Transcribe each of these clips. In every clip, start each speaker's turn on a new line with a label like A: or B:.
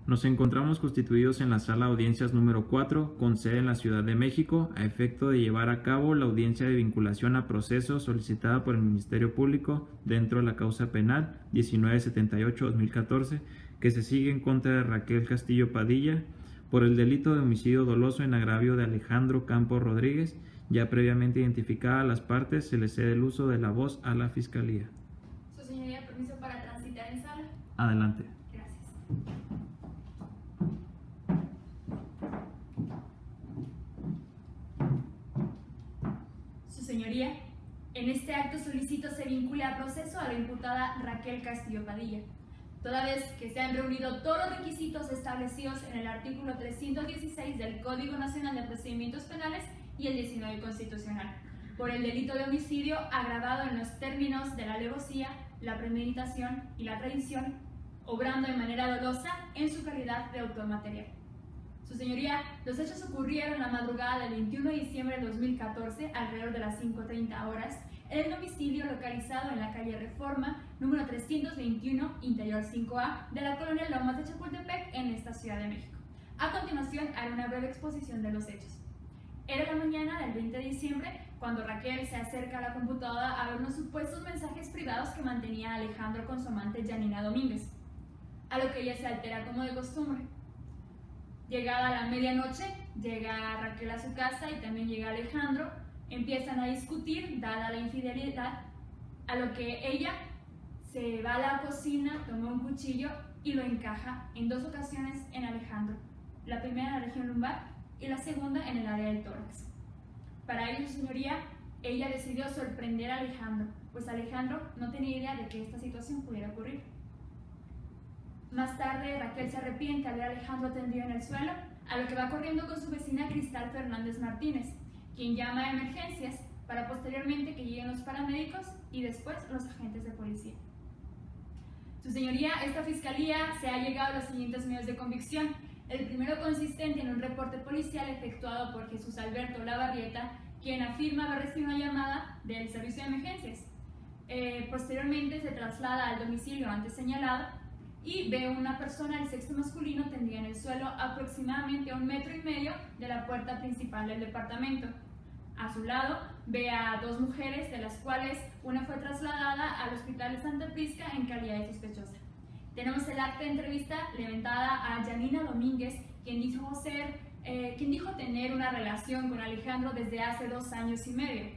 A: Nos encontramos constituidos en la sala de audiencias número 4, con sede en la Ciudad de México, a efecto de llevar a cabo la audiencia de vinculación a proceso solicitada por el Ministerio Público dentro de la causa penal 1978-2014, que se sigue en contra de Raquel Castillo Padilla por el delito de homicidio doloso en agravio de Alejandro Campos Rodríguez. Ya previamente identificada a las partes, se le cede el uso de la voz a la Fiscalía.
B: Su señoría, permiso para transitar en sala.
A: Adelante.
B: Gracias. Su señoría, en este acto solicito se vincule a proceso a la imputada Raquel Castillo Padilla, toda vez que se han reunido todos los requisitos establecidos en el artículo 316 del Código Nacional de Procedimientos Penales y el 19 constitucional, por el delito de homicidio agravado en los términos de la alevosía, la premeditación y la traición, obrando de manera dolosa en su calidad de autor material. Su señoría, los hechos ocurrieron la madrugada del 21 de diciembre de 2014, alrededor de las 5:30 horas, en el domicilio localizado en la calle Reforma, número 321, interior 5A, de la colonia Lomas de Chapultepec, en esta Ciudad de México. A continuación, haré una breve exposición de los hechos. Era la mañana del 20 de diciembre cuando Raquel se acerca a la computadora a ver unos supuestos mensajes privados que mantenía Alejandro con su amante Janina Domínguez, a lo que ella se altera como de costumbre. Llegada la medianoche, llega Raquel a su casa y también llega Alejandro. Empiezan a discutir, dada la infidelidad, a lo que ella se va a la cocina, toma un cuchillo y lo encaja en dos ocasiones en Alejandro, la primera en la región lumbar y la segunda en el área del tórax. Para ello, su señoría, ella decidió sorprender a Alejandro, pues Alejandro no tenía idea de que esta situación pudiera ocurrir. Más tarde, Raquel se arrepiente al ver a Alejandro tendido en el suelo, a lo que va corriendo con su vecina Cristal Fernández Martínez, quien llama a emergencias para posteriormente que lleguen los paramédicos y después los agentes de policía. Su señoría, esta fiscalía se ha llegado a los siguientes medios de convicción. El primero consistente en un reporte policial efectuado por Jesús Alberto Lavarrieta, quien afirma haber recibido una llamada del servicio de emergencias. Posteriormente se traslada al domicilio antes señalado y ve una persona del sexo masculino tendida en el suelo aproximadamente a 1,5 metros de la puerta principal del departamento. A su lado ve a dos mujeres, de las cuales una fue trasladada al hospital de Santa Prisca en calidad de sospechosa. Tenemos el acta de entrevista levantada a Janina Domínguez, quien dijo tener una relación con Alejandro desde hace 2 años y medio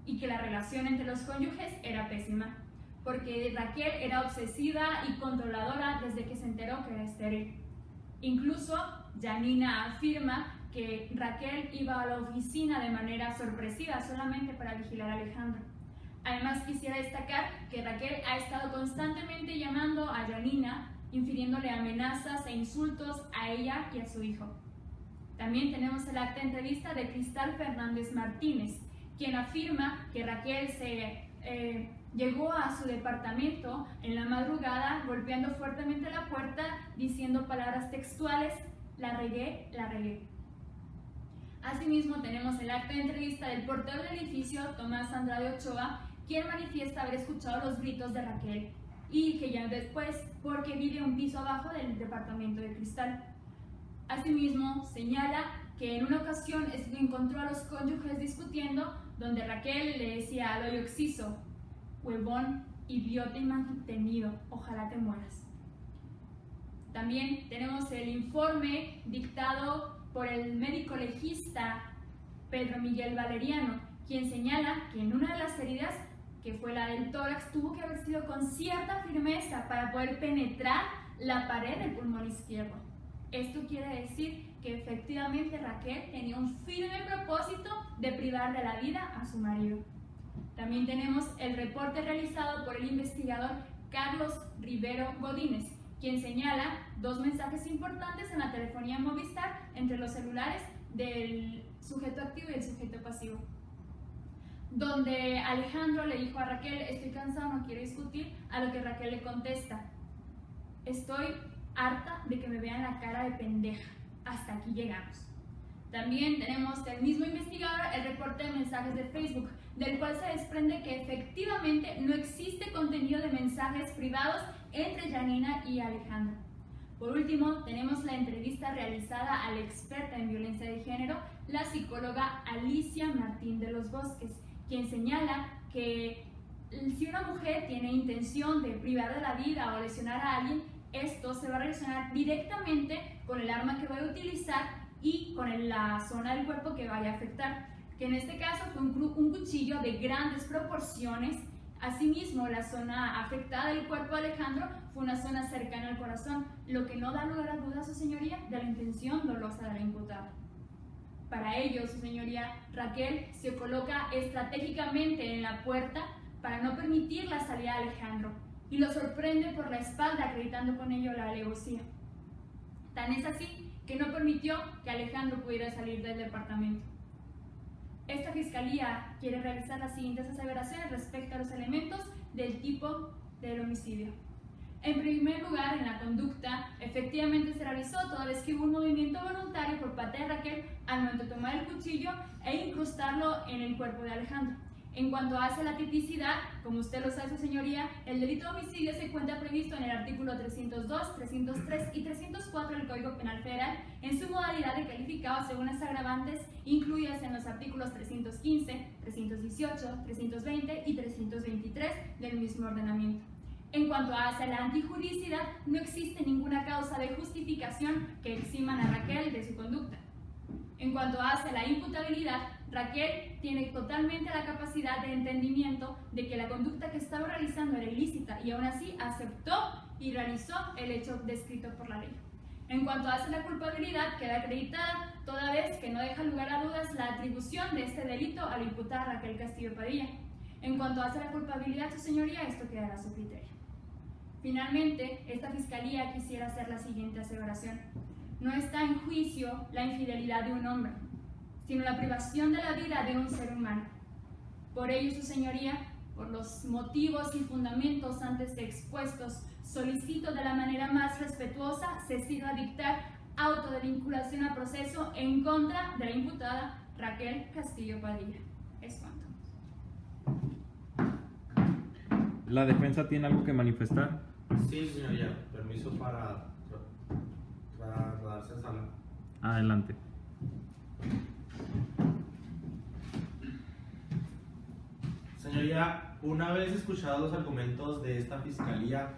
B: y que la relación entre los cónyuges era pésima, porque Raquel era obsesiva y controladora desde que se enteró que era estéril. Incluso Janina afirma que Raquel iba a la oficina de manera sorpresiva solamente para vigilar a Alejandro. Además, quisiera destacar que Raquel ha estado constantemente llamando a Janina, infiriéndole amenazas e insultos a ella y a su hijo. También tenemos el acta de entrevista de Cristal Fernández Martínez, quien afirma que Raquel llegó a su departamento en la madrugada golpeando fuertemente la puerta, diciendo palabras textuales: la regué, la regué. Asimismo, tenemos el acta de entrevista del portero del edificio, Tomás Andrade Ochoa, quien manifiesta haber escuchado los gritos de Raquel y que ya después porque vive un piso abajo del departamento de Cristal. Asimismo, señala que en una ocasión encontró a los cónyuges discutiendo, donde Raquel le decía al hoyo occiso: huevón, idiota y mantenido, ojalá te mueras. También tenemos el informe dictado por el médico legista Pedro Miguel Valeriano, quien señala que en una de las heridas, que fue la del tórax, tuvo que haber sido con cierta firmeza para poder penetrar la pared del pulmón izquierdo. Esto quiere decir que efectivamente Raquel tenía un firme propósito de privar de la vida a su marido. También tenemos el reporte realizado por el investigador Carlos Rivero Godínez, quien señala 2 mensajes importantes en la telefonía Movistar entre los celulares del sujeto activo y el sujeto pasivo, donde Alejandro le dijo a Raquel: estoy cansado, no quiero discutir, a lo que Raquel le contesta: estoy harta de que me vean la cara de pendeja, hasta aquí llegamos. También tenemos del mismo investigador el reporte de mensajes de Facebook, del cual se desprende que efectivamente no existe contenido de mensajes privados entre Janina y Alejandro. Por último, tenemos la entrevista realizada a la experta en violencia de género, la psicóloga Alicia Martín de los Bosques, quien señala que si una mujer tiene intención de privar de la vida o lesionar a alguien, esto se va a relacionar directamente con el arma que va a utilizar y con la zona del cuerpo que vaya a afectar, que en este caso fue un cuchillo de grandes proporciones. Asimismo, la zona afectada del cuerpo de Alejandro fue una zona cercana al corazón, lo que no da lugar a dudas, su señoría, de la intención dolosa de la imputada. Para ello, su señoría, Raquel se coloca estratégicamente en la puerta para no permitir la salida de Alejandro y lo sorprende por la espalda, acreditando con ello la alevosía. Tan es así que no permitió que Alejandro pudiera salir del departamento. Esta fiscalía quiere realizar las siguientes aseveraciones respecto a los elementos del tipo del homicidio. En primer lugar, en la conducta, efectivamente se realizó toda vez que hubo un movimiento voluntario por parte de Raquel al momento de tomar el cuchillo e incrustarlo en el cuerpo de Alejandro. En cuanto hace la tipicidad, como usted lo sabe, su señoría, el delito de homicidio se encuentra previsto en el artículo 302, 303 y 304 del Código Penal Federal en su modalidad de calificado según las agravantes incluidas en los artículos 315, 318, 320 y 323 del mismo ordenamiento. En cuanto hace la antijuricidad, no existe ninguna causa de justificación que eximan a Raquel de su conducta. En cuanto hace la imputabilidad, Raquel tiene totalmente la capacidad de entendimiento de que la conducta que estaba realizando era ilícita y aún así aceptó y realizó el hecho descrito por la ley. En cuanto hace la culpabilidad, queda acreditada toda vez que no deja lugar a dudas la atribución de este delito a la imputada Raquel Castillo Padilla. En cuanto hace la culpabilidad, su señoría, esto quedará a su criterio. Finalmente, esta fiscalía quisiera hacer la siguiente aseveración. No está en juicio la infidelidad de un hombre, sino la privación de la vida de un ser humano. Por ello, su señoría, por los motivos y fundamentos antes expuestos, solicito de la manera más respetuosa se sirva dictar auto de vinculación a proceso en contra de la imputada Raquel Castillo Padilla. Es cuanto.
A: ¿La defensa tiene algo que manifestar?
C: Sí, señoría. Permiso para darse sala.
A: Adelante.
C: Señoría, una vez escuchados los argumentos de esta fiscalía,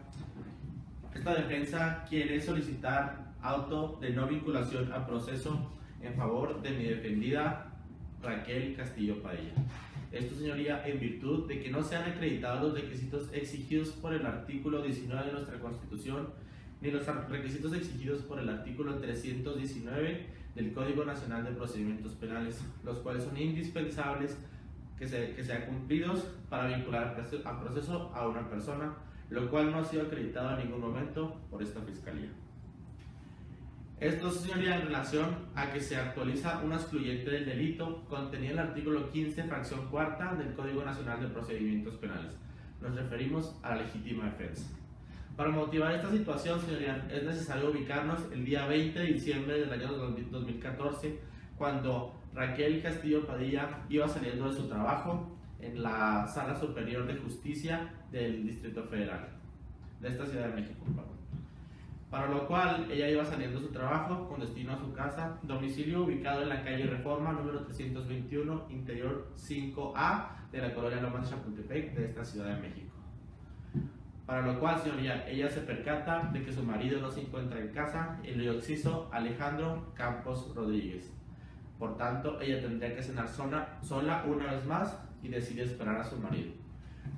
C: esta defensa quiere solicitar auto de no vinculación a proceso en favor de mi defendida Raquel Castillo Padilla. Esto, señoría, en virtud de que no se han acreditado los requisitos exigidos por el artículo 19 de nuestra Constitución, ni los requisitos exigidos por el artículo 319 del Código Nacional de Procedimientos Penales, los cuales son indispensables que sean cumplidos para vincular a proceso a una persona, lo cual no ha sido acreditado en ningún momento por esta Fiscalía. Esto, señoría, en relación a que se actualiza una excluyente del delito contenida en el artículo 15, fracción cuarta del Código Nacional de Procedimientos Penales. Nos referimos a la legítima defensa. Para motivar esta situación, señoría, es necesario ubicarnos el día 20 de diciembre del año 2014, cuando Raquel Castillo Padilla iba saliendo de su trabajo en la Sala Superior de Justicia del Distrito Federal, de esta Ciudad de México, para lo cual ella iba saliendo de su trabajo con destino a su casa, domicilio ubicado en la calle Reforma número 321, interior 5A de la colonia Lomas de Chapultepec de esta Ciudad de México. Para lo cual, señoría, ella se percata de que su marido no se encuentra en casa, el occiso Alejandro Campos Rodríguez. Por tanto, ella tendría que cenar sola una vez más y decide esperar a su marido.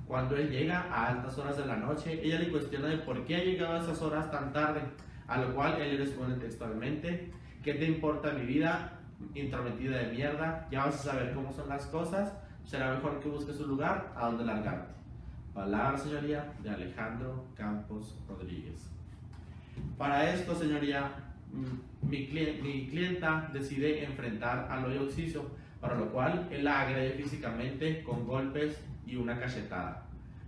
C: Cuando él llega a altas horas de la noche, ella le cuestiona de por qué ha llegado a esas horas tan tarde, a lo cual él le responde textualmente: ¿qué te importa mi vida, intrometida de mierda? Ya vas a saber cómo son las cosas, será mejor que busques un lugar a donde largarte. Palabra, señoría, de Alejandro Campos Rodríguez. Para esto, señoría, mi clienta decide enfrentar al hoyo occiso, para lo cual él la agrede físicamente con golpes y una cachetada.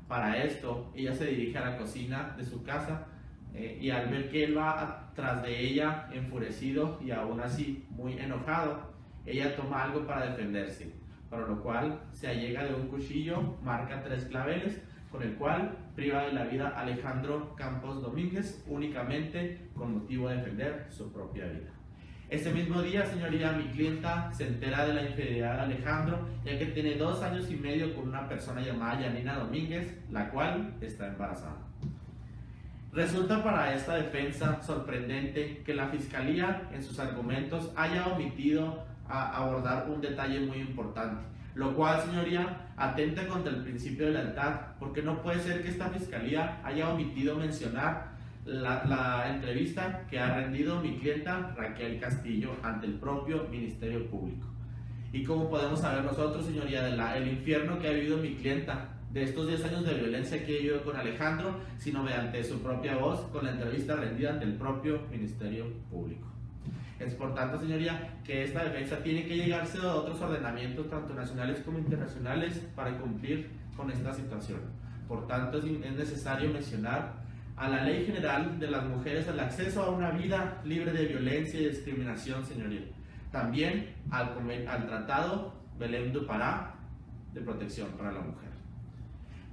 C: Para esto, ella se dirige a la cocina de su casa y al ver que él va atrás de ella, enfurecido y aún así muy enojado, ella toma algo para defenderse, para lo cual se allega de un cuchillo, marca 3 claveles, con el cual priva de la vida a Alejandro Campos Domínguez únicamente con motivo de defender su propia vida. Ese mismo día, señoría, mi clienta se entera de la infidelidad de Alejandro, ya que tiene 2 años y medio con una persona llamada Yanina Domínguez, la cual está embarazada. Resulta para esta defensa sorprendente que la Fiscalía en sus argumentos haya omitido abordar un detalle muy importante, lo cual, señoría, atenta contra el principio de lealtad, porque no puede ser que esta Fiscalía haya omitido mencionar la entrevista que ha rendido mi clienta Raquel Castillo ante el propio Ministerio Público. Y como podemos saber nosotros, señoría, el infierno que ha vivido mi clienta, de estos 10 años de violencia que ha vivido con Alejandro, sino mediante su propia voz, con la entrevista rendida ante el propio Ministerio Público. Es por tanto, señoría, que esta defensa tiene que llegarse a otros ordenamientos, tanto nacionales como internacionales, para cumplir con esta situación. Por tanto, es necesario mencionar a la Ley General de las Mujeres al acceso a una vida libre de violencia y discriminación, señoría. También al Tratado Belém do Pará de protección para la mujer.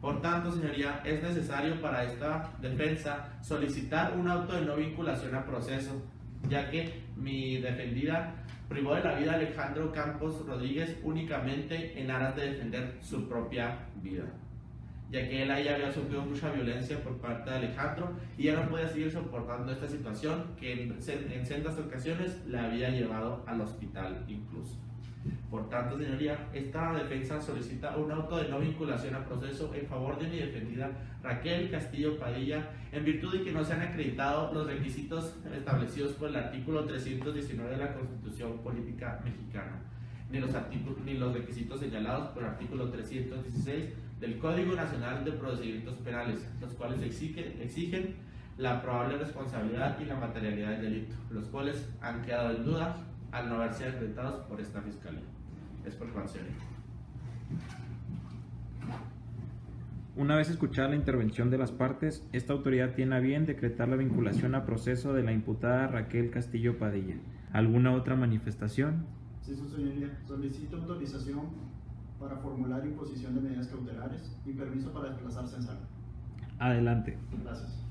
C: Por tanto, señoría, es necesario para esta defensa solicitar un auto de no vinculación a proceso, ya que mi defendida privó de la vida a Alejandro Campos Rodríguez únicamente en aras de defender su propia vida, ya que él ahí había sufrido mucha violencia por parte de Alejandro y ya no podía seguir soportando esta situación que en sendas ocasiones le había llevado al hospital incluso. Por tanto, señoría, esta defensa solicita un auto de no vinculación a proceso en favor de mi defendida Raquel Castillo Padilla, en virtud de que no se han acreditado los requisitos establecidos por el artículo 319 de la Constitución Política Mexicana, ni los requisitos señalados por el artículo 316 del Código Nacional de Procedimientos Penales, los cuales exigen la probable responsabilidad y la materialidad del delito, los cuales han quedado en duda al no haber sido acreditados por esta Fiscalía. Es por cuanto.
A: Una vez escuchada la intervención de las partes, esta autoridad tiene a bien decretar la vinculación a proceso de la imputada Raquel Castillo Padilla. ¿Alguna otra manifestación?
D: Sí, su señoría. Solicito autorización para formular imposición de medidas cautelares y permiso para desplazarse en sala.
A: Adelante.
D: Gracias.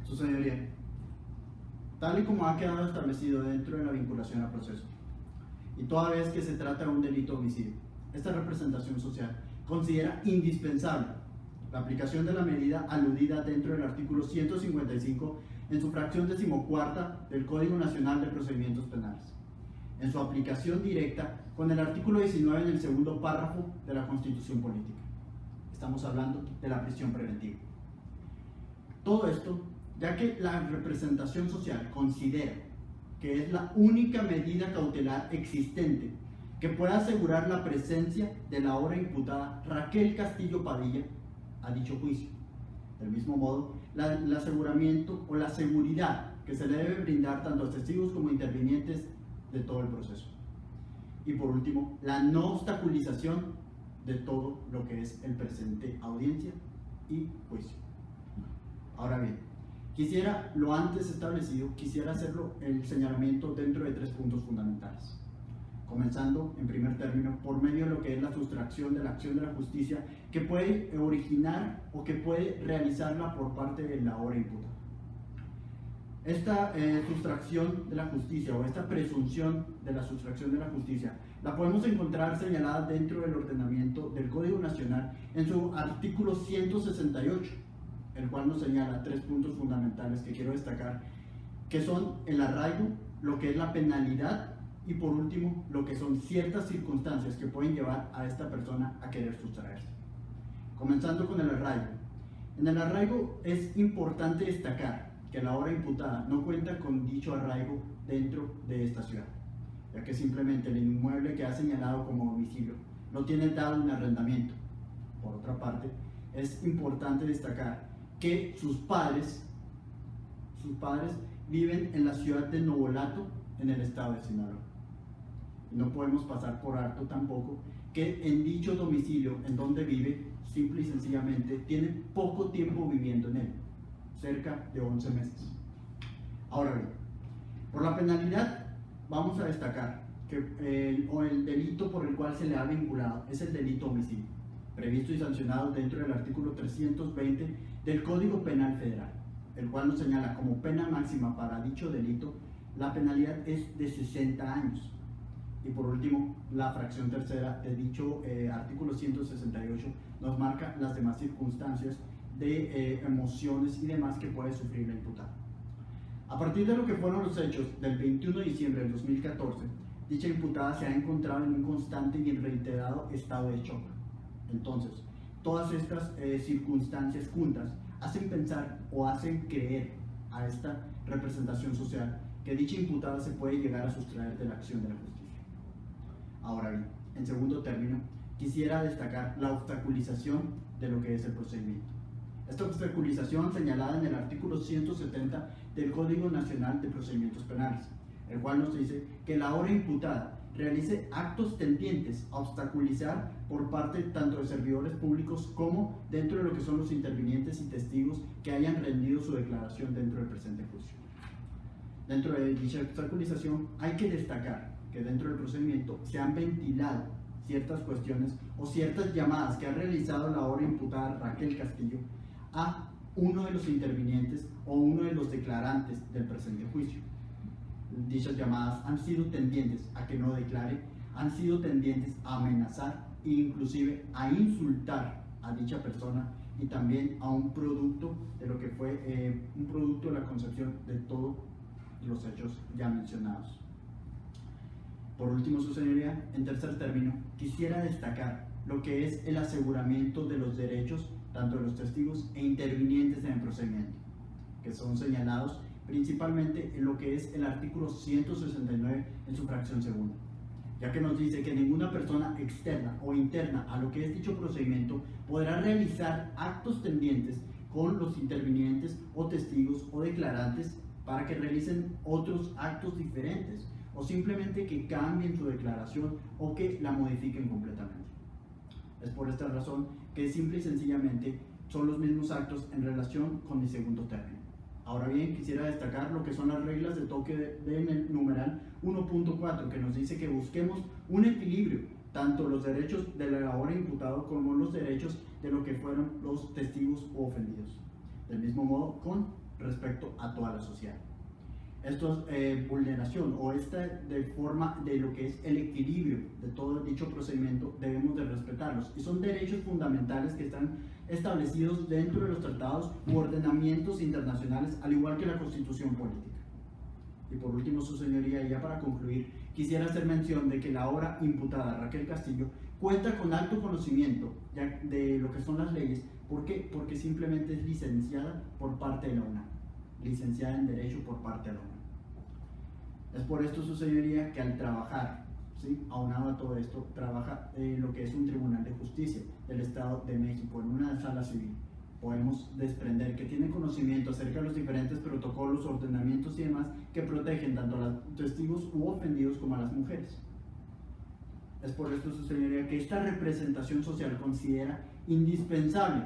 D: Su señoría, tal y como ha quedado establecido dentro de la vinculación a proceso, y toda vez que se trata de un delito de homicidio, esta representación social considera indispensable la aplicación de la medida aludida dentro del artículo 155 en su fracción 14ª del Código Nacional de Procedimientos Penales, en su aplicación directa con el artículo 19 en el segundo párrafo de la Constitución Política. Estamos hablando de la prisión preventiva. Todo esto ya que la representación social considera que es la única medida cautelar existente que pueda asegurar la presencia de la ahora imputada Raquel Castillo Padilla a dicho juicio. Del mismo modo, el aseguramiento o la seguridad que se le debe brindar tanto a testigos como intervinientes de todo el proceso. Y por último, la no obstaculización de todo lo que es el presente audiencia y juicio. Ahora bien, quisiera, lo antes establecido, quisiera hacerlo el señalamiento dentro de 3 puntos fundamentales. Comenzando, en primer término, por medio de lo que es la sustracción de la acción de la justicia que puede originar o que puede realizarla por parte de la ahora imputada. Esta sustracción de la justicia o esta presunción de la sustracción de la justicia la podemos encontrar señalada dentro del ordenamiento del Código Nacional en su artículo 168, el cual nos señala 3 puntos fundamentales que quiero destacar, que son el arraigo, lo que es la penalidad y por último lo que son ciertas circunstancias que pueden llevar a esta persona a querer sustraerse. Comenzando con el arraigo. En el arraigo es importante destacar que la ahora imputada no cuenta con dicho arraigo dentro de esta ciudad, ya que simplemente el inmueble que ha señalado como domicilio no tiene dado un arrendamiento. Por otra parte, es importante destacar que sus padres viven en la ciudad de Novolato, en el estado de Sinaloa. No podemos pasar por alto tampoco que en dicho domicilio en donde vive, simple y sencillamente, tiene poco tiempo viviendo en él, cerca de 11 meses. Ahora bien, por la penalidad vamos a destacar que el delito por el cual se le ha vinculado es el delito homicidio. previsto y sancionado dentro del artículo 320 del Código Penal Federal, el cual nos señala como pena máxima para dicho delito la penalidad es de 60 años. Y por último, la fracción tercera de dicho artículo 168 nos marca las demás circunstancias de emociones y demás que puede sufrir la imputada. A partir de lo que fueron los hechos del 21 de diciembre del 2014, dicha imputada se ha encontrado en un constante y reiterado estado de shock. Entonces, todas estas circunstancias juntas hacen pensar o hacen creer a esta representación social que dicha imputada se puede llegar a sustraer de la acción de la justicia. Ahora bien, en segundo término, quisiera destacar la obstaculización de lo que es el procedimiento. Esta obstaculización señalada en el artículo 170 del Código Nacional de Procedimientos Penales, el cual nos dice que la hora imputada realice actos tendientes a obstaculizar por parte tanto de servidores públicos como dentro de lo que son los intervinientes y testigos que hayan rendido su declaración dentro del presente juicio. Dentro de dicha obstaculización hay que destacar que dentro del procedimiento se han ventilado ciertas cuestiones o ciertas llamadas que ha realizado la ahora imputada Raquel Castillo a uno de los intervinientes o uno de los declarantes del presente juicio. Dichas llamadas han sido tendientes a que no declare, han sido tendientes a amenazar e inclusive a insultar a dicha persona y también a un producto de lo que fue un producto de la concepción de todos los hechos ya mencionados. Por último, su señoría, en tercer término, quisiera destacar lo que es el aseguramiento de los derechos tanto de los testigos e intervinientes en el procedimiento, que son señalados principalmente en lo que es el artículo 169 en su fracción segunda, ya que nos dice que ninguna persona externa o interna a lo que es dicho procedimiento podrá realizar actos tendientes con los intervinientes o testigos o declarantes para que realicen otros actos diferentes o simplemente que cambien su declaración o que la modifiquen completamente. Es por esta razón que simple y sencillamente son los mismos actos en relación con mi segundo término. Ahora bien, quisiera destacar lo que son las reglas de toque en el numeral 1.4, que nos dice que busquemos un equilibrio, tanto los derechos del ahora imputado como los derechos de lo que fueron los testigos o ofendidos. Del mismo modo, con respecto a toda la sociedad. Esto es vulneración o esta de forma de lo que es el equilibrio de todo dicho procedimiento debemos de respetarlos y son derechos fundamentales que están establecidos dentro de los tratados u ordenamientos internacionales al igual que la Constitución política. Y por último, su señoría, y ya para concluir, quisiera hacer mención de que la ahora imputada Raquel Castillo cuenta con alto conocimiento de lo que son las leyes. ¿Por qué? Porque simplemente es licenciada por parte de la UNAM, licenciada en Derecho por parte de la UNAM. Es por esto, su señoría, que al trabajar, ¿sí?, aunado a todo esto, trabaja lo que es un tribunal de justicia del Estado de México en una sala civil. Podemos desprender que tiene conocimiento acerca de los diferentes protocolos, ordenamientos y demás que protegen tanto a los testigos u ofendidos como a las mujeres. Es por esto, su señoría, que esta representación social considera indispensable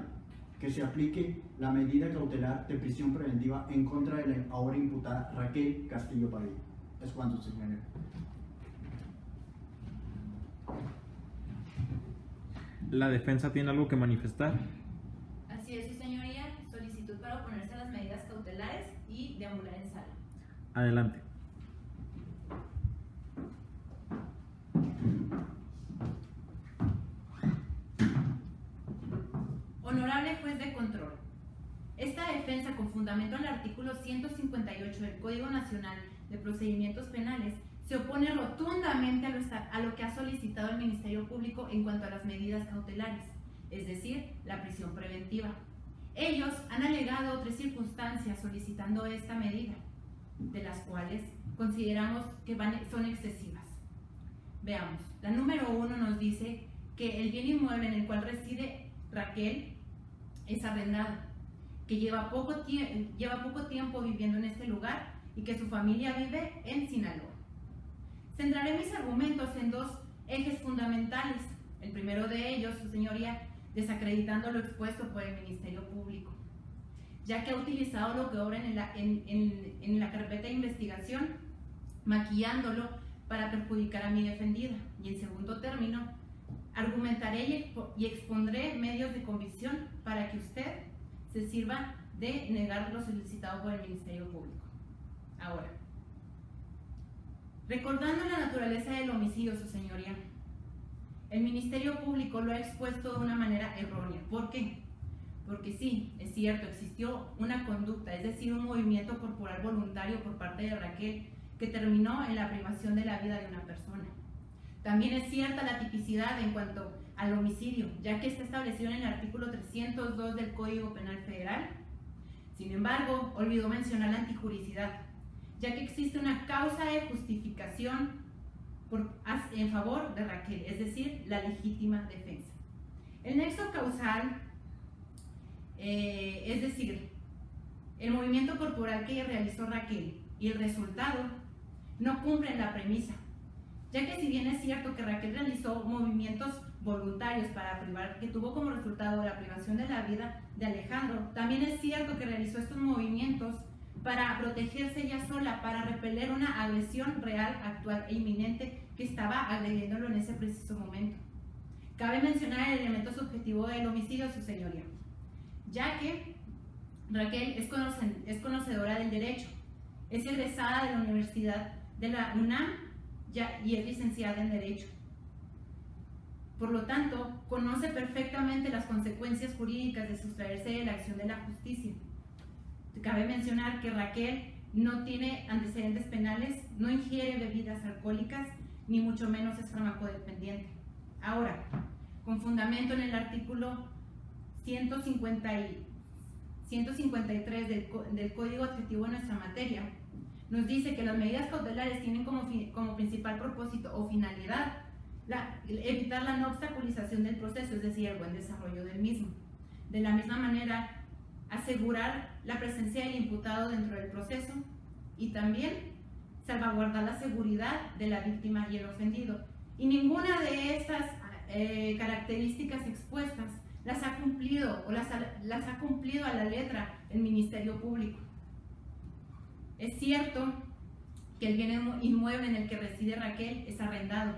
D: que se aplique la medida cautelar de prisión preventiva en contra de la ahora imputada Raquel Castillo Padilla. Es cuanto, señoría.
A: ¿La defensa tiene algo que manifestar?
B: Así es, su señoría, solicitud para oponerse a las medidas cautelares y deambular en sala.
A: Adelante.
E: Honorable juez de control, esta defensa, con fundamento en el artículo 158 del Código Nacional de Procedimientos Penales, se opone rotundamente a lo que ha solicitado el Ministerio Público en cuanto a las medidas cautelares, es decir, la prisión preventiva. Ellos han alegado 3 circunstancias solicitando esta medida, de las cuales consideramos que son excesivas. Veamos, la número 1 nos dice que el bien inmueble en el cual reside Raquel es arrendado, que lleva poco tiempo viviendo en este lugar y que su familia vive en Sinaloa. Centraré mis argumentos en 2 ejes fundamentales. El primero de ellos, su señoría, desacreditando lo expuesto por el Ministerio Público, ya que ha utilizado lo que obra en la carpeta de investigación, maquillándolo para perjudicar a mi defendida. Y en segundo término, Argumentaré y expondré medios de convicción para que usted se sirva de negar lo solicitado por el Ministerio Público. Ahora, recordando la naturaleza del homicidio, su señoría, el Ministerio Público lo ha expuesto de una manera errónea. ¿Por qué? Porque sí, es cierto, existió una conducta, es decir, un movimiento corporal voluntario por parte de Raquel que terminó en la privación de la vida de una persona. También es cierta la tipicidad en cuanto al homicidio, ya que está establecido en el artículo 302 del Código Penal Federal. Sin embargo, olvidó mencionar la antijuricidad, ya que existe una causa de justificación en favor de Raquel, es decir, la legítima defensa. El nexo causal, es decir, el movimiento corporal que realizó Raquel y el resultado no cumplen la premisa, ya que si bien es cierto que Raquel realizó movimientos voluntarios para privar, que tuvo como resultado la privación de la vida de Alejandro, también es cierto que realizó estos movimientos para protegerse ella sola, para repeler una agresión real, actual e inminente que estaba agrediéndolo en ese preciso momento. Cabe mencionar el elemento subjetivo del homicidio, su señoría, ya que Raquel es conocedora del derecho, es egresada de la Universidad de la UNAM y es licenciada en Derecho. Por lo tanto, conoce perfectamente las consecuencias jurídicas de sustraerse de la acción de la justicia. Cabe mencionar que Raquel no tiene antecedentes penales, no ingiere bebidas alcohólicas, ni mucho menos es farmacodependiente. Ahora, con fundamento en el artículo 153 del Código Adjetivo de nuestra materia, nos dice que las medidas cautelares tienen como principal propósito o finalidad evitar la no obstaculización del proceso, es decir, el buen desarrollo del mismo. De la misma manera, asegurar la presencia del imputado dentro del proceso y también salvaguardar la seguridad de la víctima y el ofendido. Y ninguna de estas características expuestas las ha cumplido o las ha cumplido a la letra el Ministerio Público. Es cierto que el bien inmueble en el que reside Raquel es arrendado,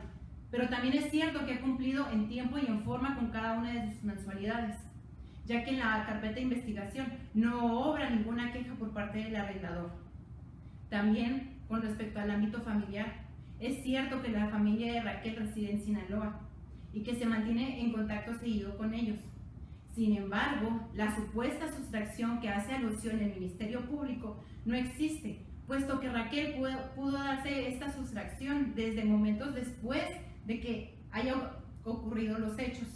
E: pero también es cierto que ha cumplido en tiempo y en forma con cada una de sus mensualidades, ya que en la carpeta de investigación no obra ninguna queja por parte del arrendador. También, con respecto al ámbito familiar, es cierto que la familia de Raquel reside en Sinaloa y que se mantiene en contacto seguido con ellos. Sin embargo, la supuesta sustracción que hace alusión el Ministerio Público no existe, puesto que Raquel pudo darse esta sustracción desde momentos después de que hayan ocurrido los hechos.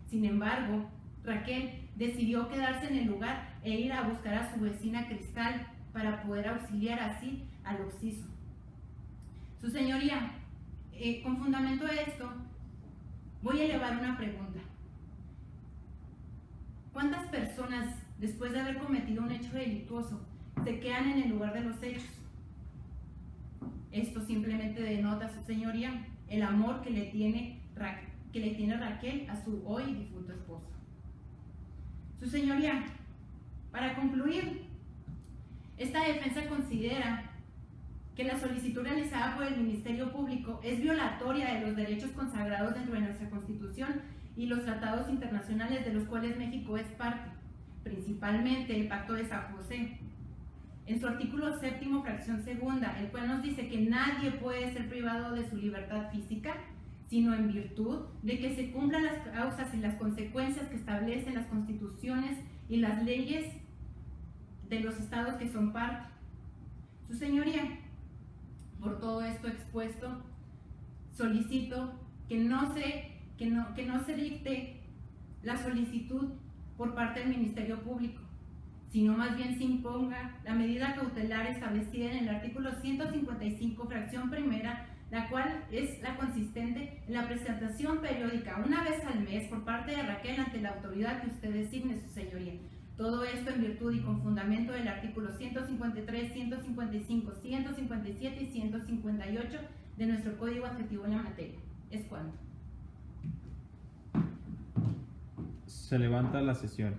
E: Sin embargo, Raquel decidió quedarse en el lugar e ir a buscar a su vecina Cristal para poder auxiliar así al occiso. Su señoría, con fundamento de esto, voy a elevar una pregunta. ¿Cuántas personas, después de haber cometido un hecho delictuoso, se quedan en el lugar de los hechos? Esto simplemente denota, su señoría, el amor que le tiene Raquel a su hoy difunto esposo. Su señoría, para concluir, esta defensa considera que la solicitud realizada por el Ministerio Público es violatoria de los derechos consagrados dentro de nuestra Constitución y los tratados internacionales de los cuales México es parte, principalmente el Pacto de San José. En su artículo 7º, fracción segunda, el cual nos dice que nadie puede ser privado de su libertad física, sino en virtud de que se cumplan las causas y las consecuencias que establecen las constituciones y las leyes de los estados que son parte. Su señoría, por todo esto expuesto, solicito que no se dicte la solicitud por parte del Ministerio Público, sino más bien se imponga la medida cautelar establecida en el artículo 155, fracción primera, la cual es la consistente en la presentación periódica una vez al mes por parte de Raquel ante la autoridad que usted designe, su señoría. Todo esto en virtud y con fundamento del artículo 153, 155, 157 y 158 de nuestro Código Adjetivo en la materia. ¿Es cuánto?
A: Se levanta la sesión.